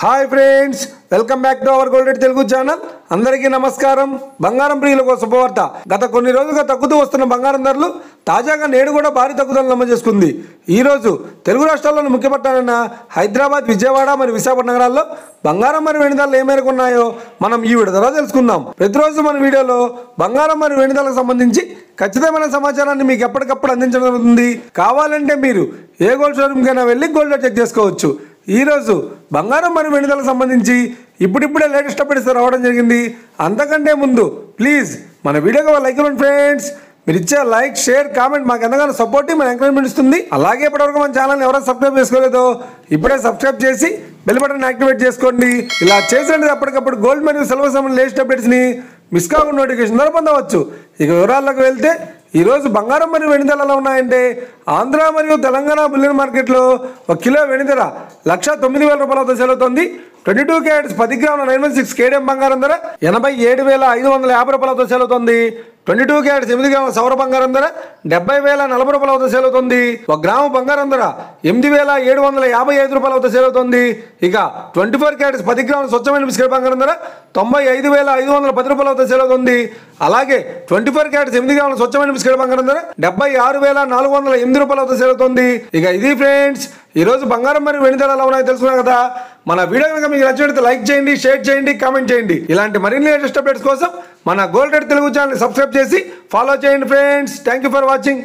Hi friends, welcome back to our gold rate Telugu channel. అందరికీ నమస్కారం. బంగారం ప్రియులకు శుభవార్త. గత కొన్ని రోజులుగా తగ్గుతూ వస్తున్న బంగారం ధరలు తాజాగా నేడు కూడా భారీ తగ్గుదల నమోదు చేసుకుంది. ఈ రోజు తెలుగు రాష్ట్రాల్లోని ముఖ్య పట్టణాలైన హైదరాబాద్, విజయవాడ మరియు విశాఖపట్నం నగరాల్లో బంగారం మరియు వెండి ధరలు ఏ మేరకు ఉన్నాయో మనం ఈ వీడియో ద్వారా తెలుసుకుందాం. ప్రతిరోజు మన వీడియోలో బంగారం మరియు వెండి ధరలకు సంబంధించి ఖచ్చితమైన సమాచారాన్ని మీకు ఎప్పటికప్పుడు అందించడం జరుగుతుంది. కావాలంటే మీరు ఏ గోల్డ్ షోరూమ్కైనా వెళ్ళి గోల్డ్ రేట్ చెక్ చేసుకోవచ్చు. ఈరోజు బంగారం మరియు వెండి ధరలకు సంబంధించి ఇప్పుడిప్పుడే లేటెస్ట్ అప్డేట్స్ రావడం జరిగింది. అంతకంటే ముందు ప్లీజ్ మన వీడియోకి లైక్ ఇవ్వండి ఫ్రెండ్స్. మీరు ఇచ్చే లైక్, షేర్, కామెంట్ మాకు ఎంతగానో సపోర్ట్, మన ఎంకరేజ్మెంట్ ఇస్తుంది. అలాగే ఇప్పటివరకు మన ఛానల్ని ఎవరైనా సబ్స్క్రైబ్ చేసుకోలేదో ఇప్పుడే సబ్స్క్రైబ్ చేసి బెల్ బటన్ యాక్టివేట్ చేసుకోండి. ఇలా చేసినట్టు అప్పటికప్పుడు గోల్డ్ మరియు సిల్వర్ సంబంధించిన లేటెస్ట్ అప్డేట్స్ని మిస్ కాకుండా నోటిఫికేషన్ ద్వారా పొందవచ్చు. ఇక వివరాల్లోకి వెళ్తే ఈరోజు బంగారం మరియు వెండి ధరలు ఎలా ఉన్నాయంటే, ఆంధ్ర మరియు తెలంగాణ బులియన్ మార్కెట్లో 1 కిలో వెండి ధర 1,09,000 రూపాయలతో సెలవుతోంది. 22 క్యారెట్స్ 10 గ్రాముల 916 కేడిఎం బంగారం ధర 87,550 రూపాయలతో సెలవుతోంది. 22 క్యారెట్స్ 8 గ్రాముల సౌర బంగారం ధర 70,040 రూపాయలతో సెలవుతోంది. 1 గ్రాము బంగారం ధర 8,755 రూపాయలతో సెలవుతోంది. ఇక 24 క్యారెట్స్ 10 గ్రాముల స్వచ్ఛమైన బిస్కెట్ బంగారం ధర 95,510 రూపాయలతో సెలవుతోంది. అలాగే 24 క్యారెట్స్ 8 గ్రాముల స్వచ్ఛమైన బిస్కెట్ బంగారం ధర 76,408 రూపాయలతో సెలవుతోంది. ఇక ఇది ఫ్రెండ్స్, ఈ రోజు బంగారం మరియు వెండి ధరలు ఎలా ఉన్నాయో తెలుసుకున్నాం కదా. మన వీడియో కనుక మీకు నచ్చినట్లయితే లైక్ చేయండి, షేర్ చేయండి, కామెంట్ చేయండి. ఇలాంటి మరిన్ని లేటెస్ట్ అప్డేట్స్ కోసం మన gold rate Telugu channel subscribe చేసి ఫాలో చేయండి friends. Thank you for watching.